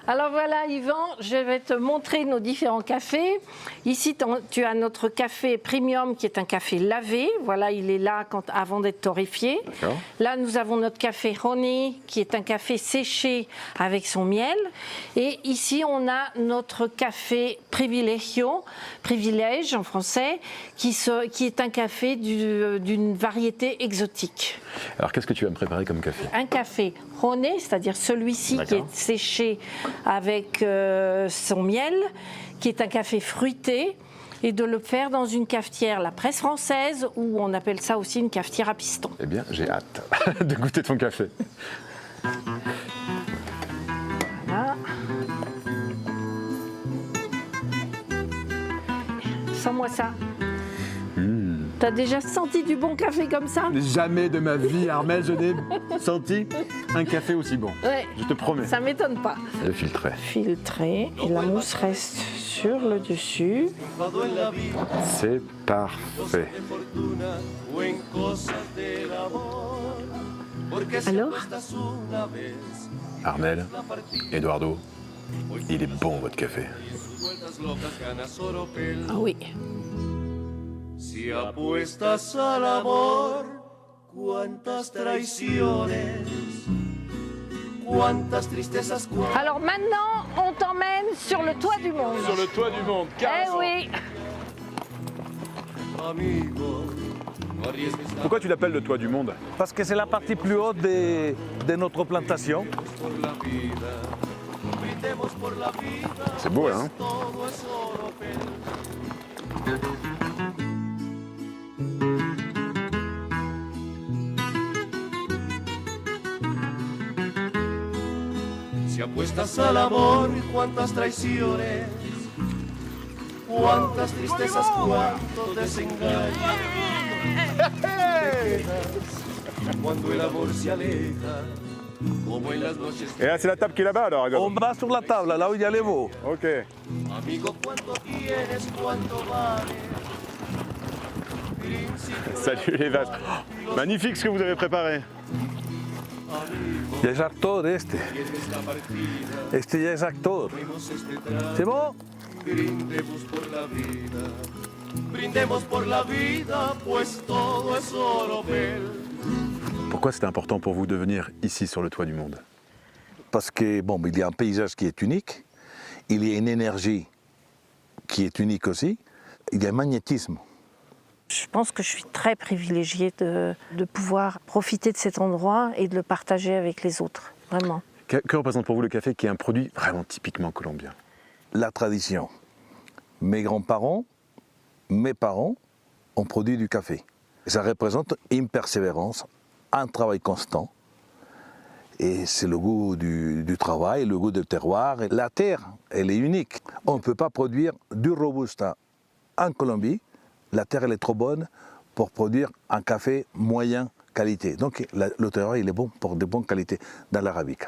Alors voilà Yvan, je vais te montrer nos différents cafés. Ici tu as notre café premium qui est un café lavé. Voilà, il est là avant d'être torréfié. Là nous avons notre café honey qui est un café séché avec son miel. Et ici on a notre café privilegio, privilège en français, qui est un café d'une variété exotique. Alors qu'est-ce que tu vas me préparer comme café? Un café honey, c'est-à-dire celui-ci qui est séché avec son miel, qui est un café fruité, et de le faire dans une cafetière, la Presse Française, ou on appelle ça aussi une cafetière à piston. Eh bien, j'ai hâte de goûter ton café. Voilà. Sens-moi ça. T'as déjà senti du bon café comme ça? Jamais de ma vie, Armelle, je n'ai senti un café aussi bon. Ouais. Je te promets. Ça m'étonne pas. Le filtré. Filtré. Et la mousse reste sur le dessus. C'est parfait. Alors? Armelle, Eduardo, il est bon votre café. Ah oui. Si apuestas al amor, cuántas traiciones, cuántas tristezas. Alors maintenant, on t'emmène sur le toit du monde. Sur le toit du monde, carrément. Eh oui. Pourquoi tu l'appelles le toit du monde? Parce que c'est la partie plus haute de notre plantation. C'est beau, hein? Si apuestas al amor, cuántas traiciones, cuántas tristezas, cuántos desengaños. Cuando el amor se aleja, como en las noches. Et là, c'est la table qui est là-bas, alors? On va sur la table, là où il y a les veaux. Ok. Amigo, cuánto tienes, cuánto vale. Salut les vaches. Oh, magnifique ce que vous avez préparé. Ya es actor este. Este ya es actor. C'est bon? Brindemos por la vida, brindemos por la vida, pues todo es solo bel. Pourquoi c'était important pour vous de venir ici sur le toit du monde? Parce que bon, il y a un paysage qui est unique, il y a une énergie qui est unique aussi, il y a un magnétisme. Je pense que je suis très privilégiée de pouvoir profiter de cet endroit et de le partager avec les autres, vraiment. Que représente pour vous le café qui est un produit vraiment typiquement colombien? La tradition. Mes grands-parents, mes parents ont produit du café. Ça représente une persévérance, un travail constant. Et c'est le goût du travail, le goût du terroir. La terre, elle est unique. On ne peut pas produire du Robusta en Colombie. La terre, elle est trop bonne pour produire un café moyen qualité. Donc le terroir, il est bon pour de bonnes qualités dans l'arabica.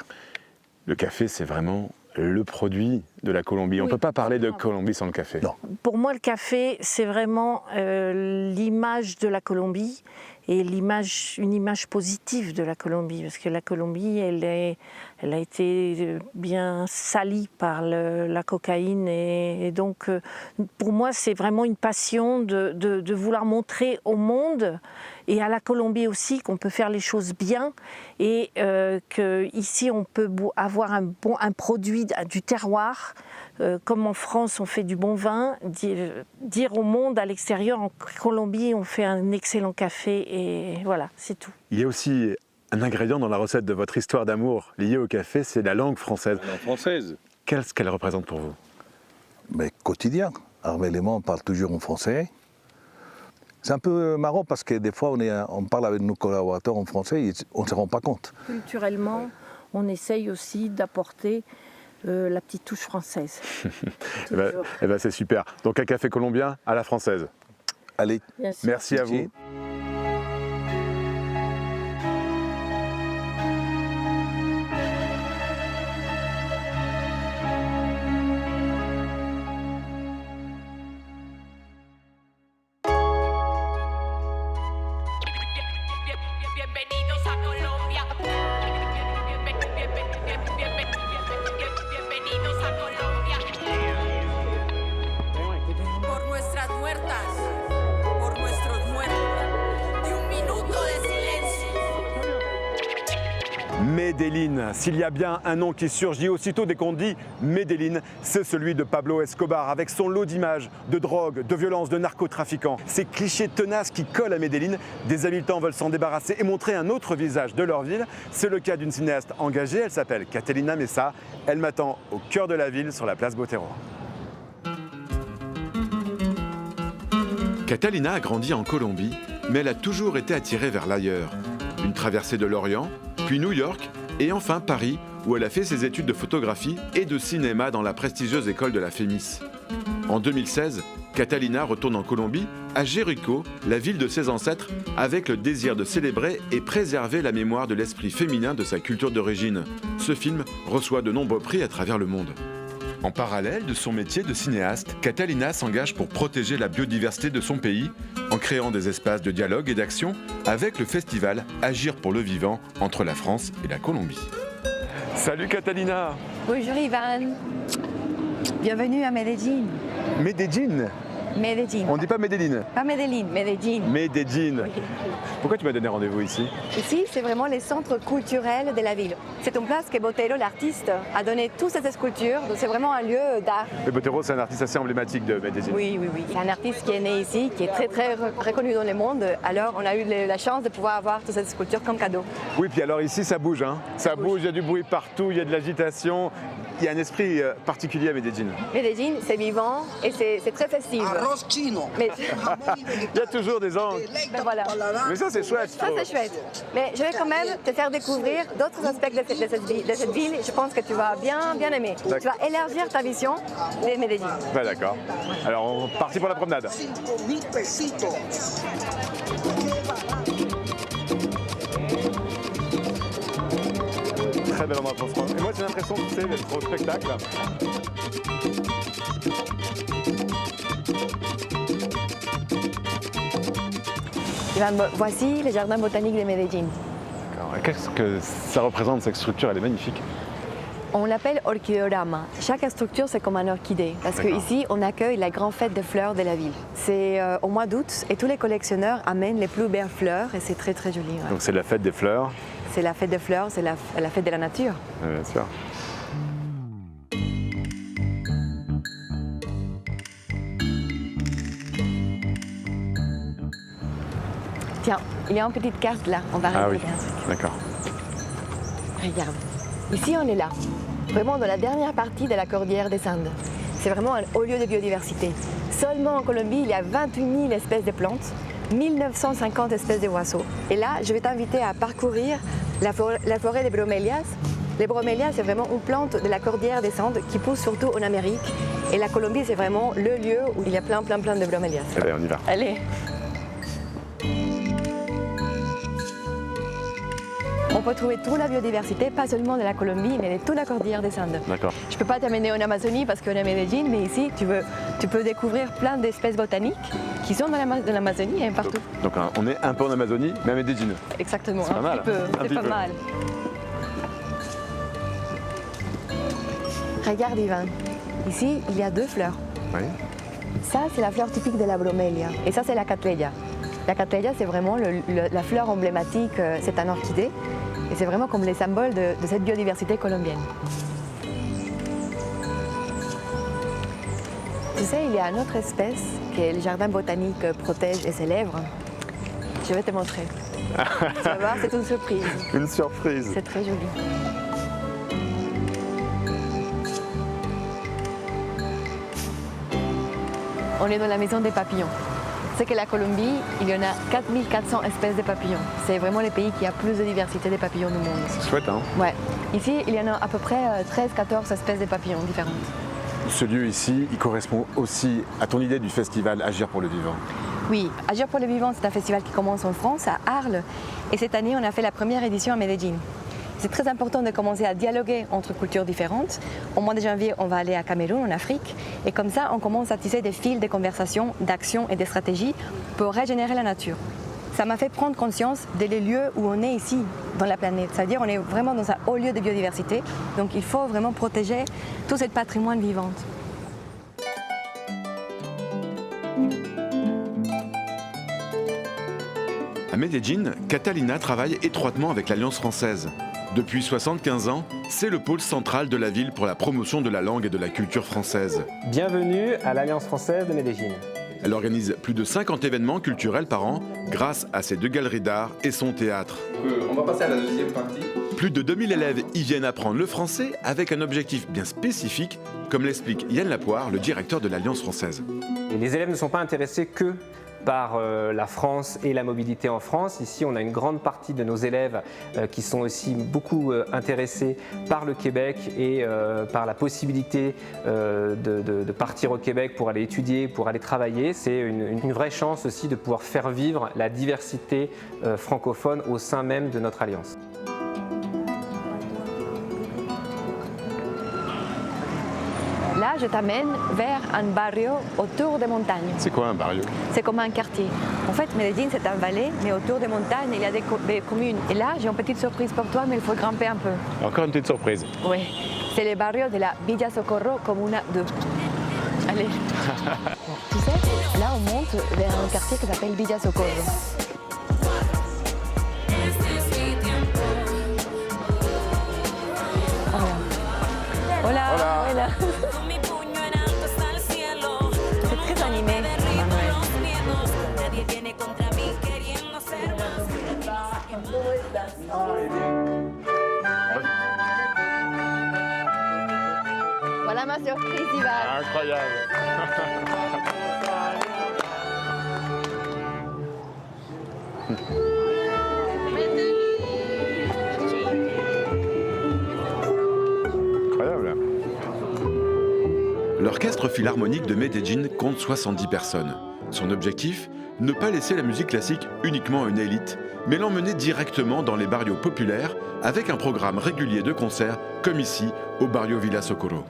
Le café, c'est vraiment le produit de la Colombie. On ne peut pas parler de Colombie sans le café. Non. Pour moi, le café, c'est vraiment l'image de la Colombie et une image positive de la Colombie. Parce que la Colombie, elle a été bien salie par la cocaïne. Et donc, pour moi, c'est vraiment une passion de vouloir montrer au monde et à la Colombie aussi qu'on peut faire les choses bien et qu'ici, on peut avoir un produit du terroir. Comme en France, on fait du bon vin, dire au monde à l'extérieur, en Colombie, on fait un excellent café et voilà, c'est tout. Il y a aussi un ingrédient dans la recette de votre histoire d'amour liée au café, c'est la langue française. La langue française. Qu'est-ce qu'elle représente pour vous? Mais quotidien. Armelle et moi, on parle toujours en français. C'est un peu marrant parce que des fois, on parle avec nos collaborateurs en français et on ne se rend pas compte. Culturellement, on essaye aussi d'apporter la petite touche française. Eh ben, c'est super. Donc un café colombien à la française. Allez, merci à vous. Medellín. S'il y a bien un nom qui surgit aussitôt dès qu'on dit Medellín, c'est celui de Pablo Escobar, avec son lot d'images, de drogue, de violence, de narcotrafiquants. Ces clichés tenaces qui collent à Medellín, des habitants veulent s'en débarrasser et montrer un autre visage de leur ville. C'est le cas d'une cinéaste engagée, elle s'appelle Catalina Mesa. Elle m'attend au cœur de la ville, sur la place Botero. Catalina a grandi en Colombie, mais elle a toujours été attirée vers l'ailleurs. Une traversée de l'Orient, puis New York, et enfin Paris, où elle a fait ses études de photographie et de cinéma dans la prestigieuse école de la Fémis. En 2016, Catalina retourne en Colombie, à Jéricho, la ville de ses ancêtres, avec le désir de célébrer et préserver la mémoire de l'esprit féminin de sa culture d'origine. Ce film reçoit de nombreux prix à travers le monde. En parallèle de son métier de cinéaste, Catalina s'engage pour protéger la biodiversité de son pays en créant des espaces de dialogue et d'action avec le festival Agir pour le vivant entre la France et la Colombie. Salut Catalina! Bonjour Ivan, bienvenue à Medellín. Medellín? Medellín. On ne dit pas Medellín? Pas Medellín, Medellín. Medellín. Oui. Pourquoi tu m'as donné rendez-vous ici? Ici, c'est vraiment le centre culturel de la ville. C'est une place que Botero, l'artiste, a donné toutes ces sculptures. Donc c'est vraiment un lieu d'art. Mais Botero, c'est un artiste assez emblématique de Medellín. Oui. C'est un artiste qui est né ici, qui est très reconnu dans le monde. Alors on a eu la chance de pouvoir avoir toutes ces sculptures comme cadeau. Oui, puis alors ici, ça bouge. Hein. Ça bouge, il y a du bruit partout, il y a de l'agitation. Il y a un esprit particulier à Medellín. Medellín, c'est vivant et c'est très festif. Mais... il y a toujours des gens. Ben voilà. Mais ça, c'est chouette. Ça, c'est chouette. Mais je vais quand même te faire découvrir d'autres aspects de cette ville. Je pense que tu vas bien aimer. Tu vas élargir ta vision de Medellín. Ben, d'accord. Alors, on est parti pour la promenade. Très bel endroit pour se rendre. Et moi, j'ai l'impression, tu sais, d'être au spectacle. Voici le jardin botanique de Medellín. D'accord. Et qu'est-ce que ça représente, cette structure? Elle est magnifique. On l'appelle orchidorama. Chaque structure, c'est comme un orchidée. Parce qu'ici, on accueille la grande fête des fleurs de la ville. C'est au mois d'août et tous les collectionneurs amènent les plus belles fleurs et c'est très joli. Ouais. Donc c'est la fête des fleurs? C'est la fête des fleurs, c'est la fête de la nature. Oui, bien sûr. Tiens, il y a une petite carte là, on va regarder. Ah oui, d'accord. Regarde, ici on est là, vraiment dans la dernière partie de la cordillère des Andes. C'est vraiment un haut lieu de biodiversité. Seulement en Colombie, il y a 28 000 espèces de plantes, 1950 espèces d'oiseaux. Et là, je vais t'inviter à parcourir la forêt des bromélias. Les bromélias, c'est vraiment une plante de la cordillère des Andes qui pousse surtout en Amérique. Et la Colombie, c'est vraiment le lieu où il y a plein de bromélias. Allez, on y va. Allez. On peut trouver toute la biodiversité, pas seulement de la Colombie, mais de toute la cordillère des Andes. D'accord. Je ne peux pas t'amener en Amazonie parce qu'on est à Medellín, mais ici, tu peux découvrir plein d'espèces botaniques qui sont dans l'Amazonie et partout. Donc on est un peu en Amazonie, mais à Medellín. Exactement, c'est pas mal. C'est pas mal. Regarde Ivan, ici, il y a deux fleurs. Oui. Ça, c'est la fleur typique de la bromélia et ça, c'est la catleya. La catleya, c'est vraiment la fleur emblématique, c'est un orchidée. Et c'est vraiment comme les symboles de cette biodiversité colombienne. Tu sais, il y a une autre espèce que le jardin botanique protège et célèbre. Je vais te montrer. Tu vas voir, c'est une surprise. Une surprise. C'est très joli. On est dans la maison des papillons. C'est que la Colombie, il y en a 4400 espèces de papillons. C'est vraiment le pays qui a plus de diversité des papillons du monde. C'est chouette, hein? Ouais. Ici, il y en a à peu près 13-14 espèces de papillons différentes. Ce lieu ici, il correspond aussi à ton idée du festival Agir pour le vivant. Oui, Agir pour le vivant, c'est un festival qui commence en France, à Arles. Et cette année, on a fait la première édition à Medellín. C'est très important de commencer à dialoguer entre cultures différentes. Au mois de janvier, on va aller à Cameroun, en Afrique. Et comme ça, on commence à tisser des fils de conversation, d'action et de stratégies pour régénérer la nature. Ça m'a fait prendre conscience des lieux où on est ici, dans la planète. C'est-à-dire qu'on est vraiment dans un haut lieu de biodiversité. Donc il faut vraiment protéger tout ce patrimoine vivant. À Medellín, Catalina travaille étroitement avec l'Alliance française. Depuis 75 ans, c'est le pôle central de la ville pour la promotion de la langue et de la culture française. Bienvenue à l'Alliance française de Medellín. Elle organise plus de 50 événements culturels par an grâce à ses 2 galeries d'art et son théâtre. On va passer à la deuxième partie. Plus de 2000 élèves y viennent apprendre le français avec un objectif bien spécifique, comme l'explique Yann Lapoire, le directeur de l'Alliance française. Et les élèves ne sont pas intéressés que par la France et la mobilité en France. Ici, on a une grande partie de nos élèves qui sont aussi beaucoup intéressés par le Québec et par la possibilité de partir au Québec pour aller étudier, pour aller travailler. C'est une vraie chance aussi de pouvoir faire vivre la diversité francophone au sein même de notre alliance. Là, je t'amène vers un barrio autour des montagnes. C'est quoi un barrio? C'est comme un quartier. En fait, Medellín, c'est un vallée, mais autour des montagnes, il y a des communes. Et là, j'ai une petite surprise pour toi, mais il faut grimper un peu. Encore une petite surprise. Oui, c'est le barrio de la Villa Socorro, Comuna 2. Allez. Tu sais, là, on monte vers un quartier qui s'appelle Villa Socorro. Hola. Hola. Hola. C'est très animé. Voilà ma surprise, Ivan. Incroyable. L'orchestre philharmonique de Medellín compte 70 personnes. Son objectif, ne pas laisser la musique classique uniquement à une élite, mais l'emmener directement dans les barrios populaires avec un programme régulier de concerts, comme ici, au barrio Villa Socorro.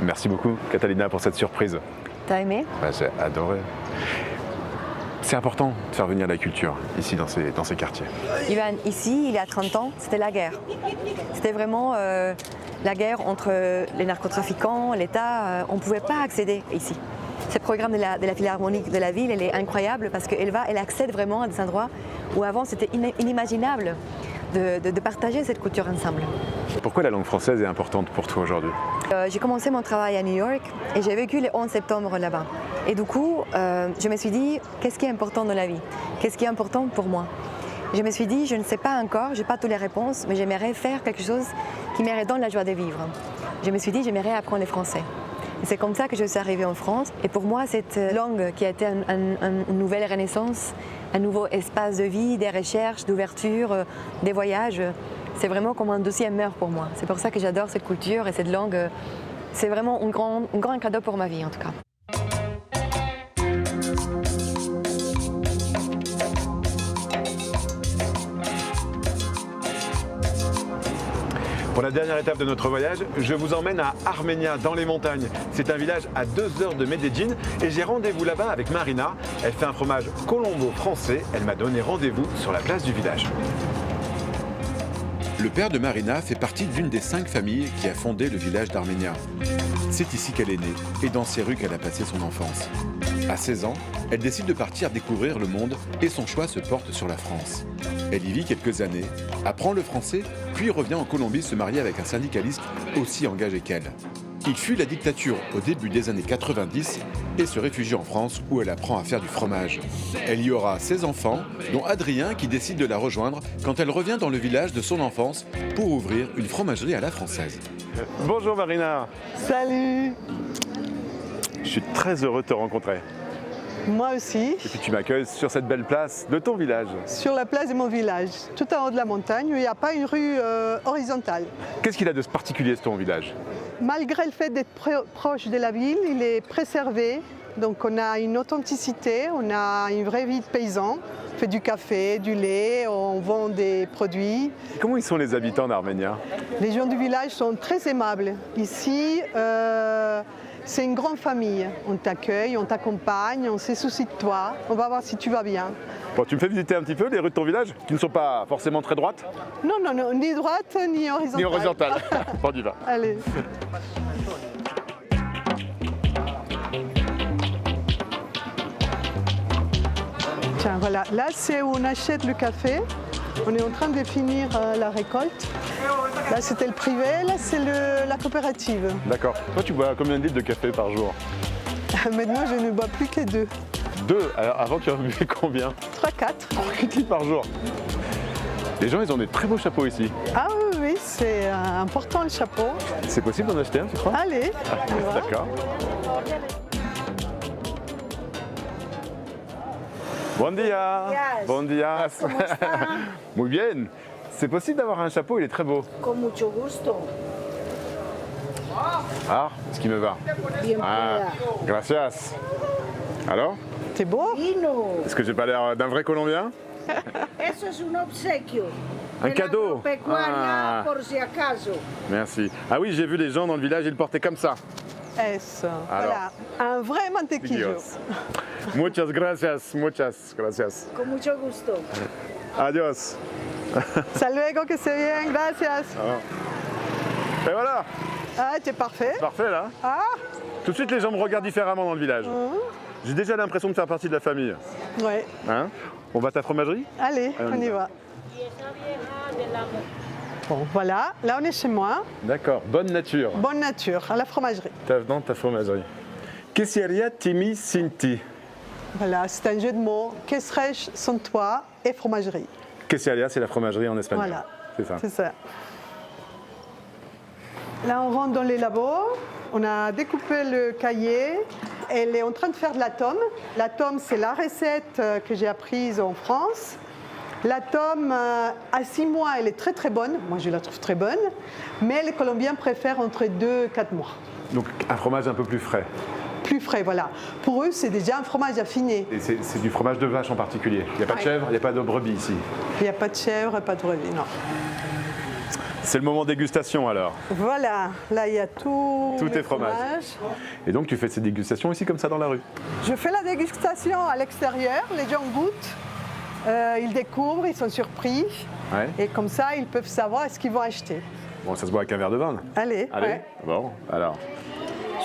Merci beaucoup, Catalina, pour cette surprise. T'as aimé? J'ai adoré. C'est important de faire venir la culture ici dans ces quartiers. Ivan, ici, il y a 30 ans, c'était la guerre. C'était vraiment la guerre entre les narcotrafiquants, l'État. On ne pouvait pas accéder ici. Ce programme de la Philharmonique de la ville, elle est incroyable parce qu'elle accède vraiment à des endroits où avant c'était inimaginable de partager cette culture ensemble. Pourquoi la langue française est importante pour toi aujourd'hui? J'ai commencé mon travail à New York et j'ai vécu le 11 septembre là-bas. Et du coup, je me suis dit, qu'est-ce qui est important dans la vie? Qu'est-ce qui est important pour moi? Je me suis dit, je ne sais pas encore, je n'ai pas toutes les réponses, mais j'aimerais faire quelque chose qui me redonne la joie de vivre. Je me suis dit, j'aimerais apprendre le français. Et c'est comme ça que je suis arrivée en France. Et pour moi, cette langue qui a été une nouvelle renaissance, un nouveau espace de vie, des recherches, d'ouverture, des voyages, c'est vraiment comme un deuxième mère pour moi. C'est pour ça que j'adore cette culture et cette langue. C'est vraiment un grand cadeau pour ma vie en tout cas. Pour la dernière étape de notre voyage, je vous emmène à Armenia, dans les montagnes. C'est un village à 2 heures de Medellín et j'ai rendez-vous là-bas avec Marina. Elle fait un fromage colombo français. Elle m'a donné rendez-vous sur la place du village. Le père de Marina fait partie d'une des 5 familles qui a fondé le village d'Armenia. C'est ici qu'elle est née et dans ces rues qu'elle a passé son enfance. À 16 ans, elle décide de partir découvrir le monde et son choix se porte sur la France. Elle y vit quelques années, apprend le français, puis revient en Colombie se marier avec un syndicaliste aussi engagé qu'elle. Il fuit la dictature au début des années 90 et se réfugie en France où elle apprend à faire du fromage. Elle y aura 16 enfants, dont Adrien qui décide de la rejoindre quand elle revient dans le village de son enfance pour ouvrir une fromagerie à la française. Bonjour Marina. Salut. Je suis très heureux de te rencontrer. Moi aussi. Et puis tu m'accueilles sur cette belle place de ton village. Sur la place de mon village, tout en haut de la montagne, où il n'y a pas une rue horizontale. Qu'est-ce qu'il a de particulier ton village? Malgré le fait d'être proche de la ville, il est préservé. Donc on a une authenticité, on a une vraie vie de paysan. On fait du café, du lait, on vend des produits. Comment ils sont les habitants d'Armenia? Les gens du village sont très aimables. Ici, c'est une grande famille. On t'accueille, on t'accompagne, on se soucie de toi. On va voir si tu vas bien. Bon, tu me fais visiter un petit peu les rues de ton village, qui ne sont pas forcément très droites? Non, non, non, ni droite ni horizontale. Ni horizontales. Bon, on y va. Allez. Tiens, voilà, là c'est où on achète le café. On est en train de finir la récolte. Là c'était le privé, là c'est la coopérative. D'accord. Toi tu bois combien de litres de café par jour? Maintenant je ne bois plus que 2. 2? Alors avant tu en buvais combien? 3-4. 3 litres par jour. Les gens ils ont des très beaux chapeaux ici. Ah oui, oui, c'est important le chapeau. C'est possible d'en acheter un, tu crois? Allez, d'accord. Bon dia. Bon dia. Muy bien. C'est possible d'avoir un chapeau, il est très beau. Con mucho gusto. Ah, ce qui me va. Bien Ah, gracias. Alors? C'est beau? Est-ce que j'ai pas l'air d'un vrai Colombien? Eso es un obsequio. Un cadeau. Pecuaria, por si acaso. Merci. Ah oui, j'ai vu les gens dans le village, ils le portaient comme ça. Eso. Voilà, un vrai mantequillo. Muchas gracias, muchas gracias. Con mucho gusto. Adios. Hasta luego, que se bien, gracias. Ah. Et voilà. Ah, t'es parfait. Parfait là. Ah. Tout de suite, les gens me regardent différemment dans le village. J'ai déjà l'impression de faire partie de la famille. Ouais. Hein? On va à ta fromagerie? Allez, on y va. Bon, voilà, là on est chez moi. D'accord, bonne nature. Bonne nature, à la fromagerie. Dans ta fromagerie. Queseria Timi Sinti. Voilà, c'est un jeu de mots. Que serais-je sans toi et fromagerie. Queseria, c'est la fromagerie en espagnol. Voilà, c'est ça. C'est ça. Là, on rentre dans les labos. On a découpé le cahier. Elle est en train de faire de la tome. La tome, c'est la recette que j'ai apprise en France. La tome, à 6 mois, elle est très très bonne. Moi, je la trouve très bonne. Mais les Colombiens préfèrent entre 2 et 4 mois. Donc, un fromage un peu plus frais. Plus frais, voilà. Pour eux, c'est déjà un fromage affiné. Et c'est du fromage de vache en particulier. Il n'y a pas de chèvre, il n'y a pas de brebis ici. Il n'y a pas de chèvre, pas de brebis, non. C'est le moment dégustation alors. Voilà, là il y a tout est fromage. Et donc tu fais ces dégustations ici comme ça dans la rue? Je fais la dégustation à l'extérieur, les gens goûtent, ils découvrent, ils sont surpris. Ouais. Et comme ça ils peuvent savoir ce qu'ils vont acheter. Bon, ça se boit avec un verre de vin. Allez. Ouais. Bon, alors.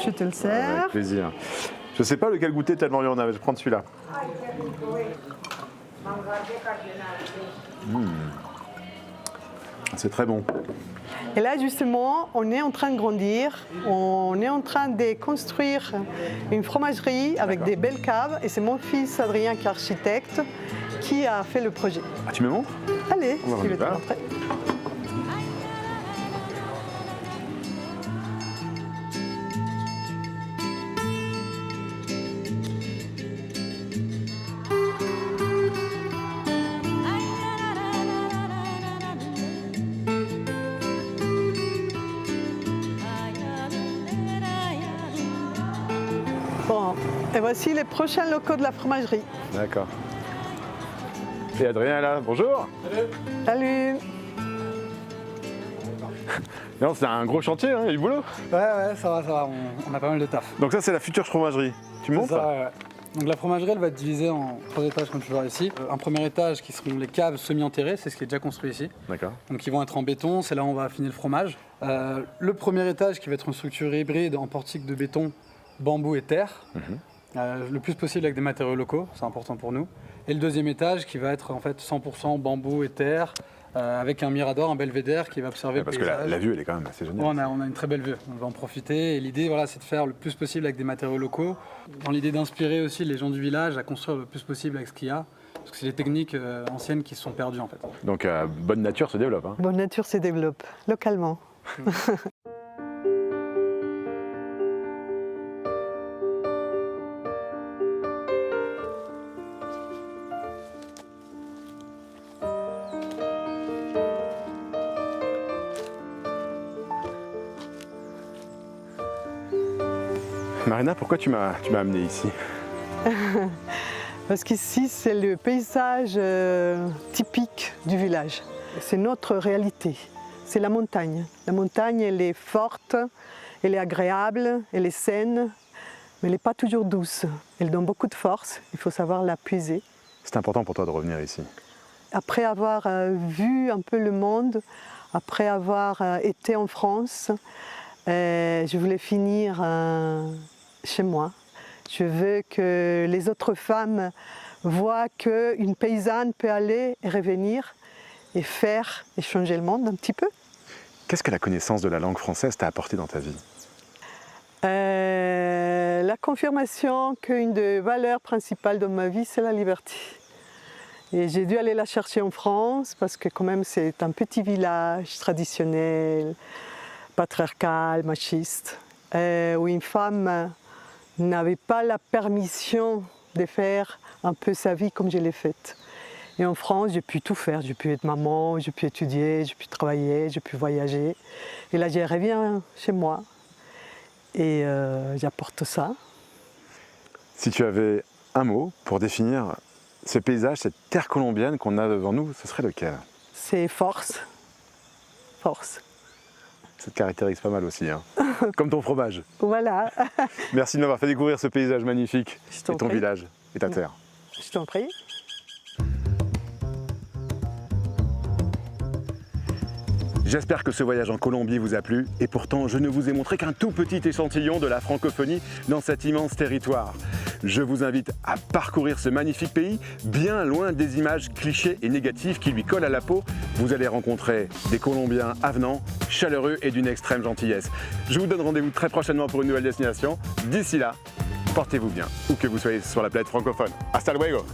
Je te le sers. Avec plaisir. Je sais pas lequel goûter tellement il y en a, mais je vais prendre celui-là. C'est très bon. Et là, justement, on est en train de grandir, on est en train de construire une fromagerie avec des belles caves. Et c'est mon fils Adrien, qui est architecte, qui a fait le projet. Ah, tu me montres? Allez, je vais te montrer. Bon, et voici les prochains locaux de la fromagerie. D'accord. Et Adrien est là, bonjour. Salut. Non, c'est un gros chantier, hein, il y a du boulot. Ouais, ça va, on a pas mal de taf. Donc ça, c'est la future fromagerie. Tu me montres? Ouais. Donc la fromagerie, elle va être divisée en 3 étages, comme tu vois ici. Un premier étage qui seront les caves semi-enterrées, c'est ce qui est déjà construit ici. D'accord. Donc ils vont être en béton, c'est là où on va affiner le fromage. Le premier étage qui va être une structure hybride en portique de béton, bambou et terre. Le plus possible avec des matériaux locaux, c'est important pour nous. Et le deuxième étage qui va être en fait 100% bambou et terre, avec un mirador, un belvédère qui va observer le paysage. Parce que la vue, elle est quand même assez géniale. On a une très belle vue, on va en profiter. Et l'idée, voilà, c'est de faire le plus possible avec des matériaux locaux, dans l'idée d'inspirer aussi les gens du village à construire le plus possible avec ce qu'il y a. Parce que c'est les techniques anciennes qui se sont perdues en fait. Donc bonne nature se développe. Hein. Bonne nature se développe, localement. Marina, pourquoi tu m'as amenée ici? Parce qu'ici, c'est le paysage typique du village. C'est notre réalité. C'est la montagne. La montagne, elle est forte, Elle est agréable, elle est saine, mais elle n'est pas toujours douce. Elle donne beaucoup de force, il faut savoir la puiser. C'est important pour toi de revenir ici? Après avoir vu un peu le monde, après avoir été en France, je voulais finir chez moi. Je veux que les autres femmes voient qu'une paysanne peut aller et revenir et faire et changer le monde un petit peu. Qu'est-ce que la connaissance de la langue française t'a apporté dans ta vie? La confirmation qu'une des valeurs principales de ma vie, c'est la liberté. Et j'ai dû aller la chercher en France parce que quand même c'est un petit village traditionnel, patriarcal, machiste, où une femme n'avait pas la permission de faire un peu sa vie comme je l'ai faite. Et en France, j'ai pu tout faire. J'ai pu être maman, j'ai pu étudier, j'ai pu travailler, j'ai pu voyager. Et là, je reviens chez moi et j'apporte ça. Si tu avais un mot pour définir ce paysage, cette terre colombienne qu'on a devant nous, ce serait lequel? C'est force. Force. Ça te caractérise pas mal aussi, hein. Comme ton fromage. Voilà. Merci de m'avoir fait découvrir ce paysage magnifique et ton village et ta terre. Je t'en prie. J'espère que ce voyage en Colombie vous a plu et pourtant je ne vous ai montré qu'un tout petit échantillon de la francophonie dans cet immense territoire. Je vous invite à parcourir ce magnifique pays, bien loin des images clichés et négatives qui lui collent à la peau. Vous allez rencontrer des Colombiens avenants, chaleureux et d'une extrême gentillesse. Je vous donne rendez-vous très prochainement pour une nouvelle destination. D'ici là, portez-vous bien, où que vous soyez sur la planète francophone. Hasta luego!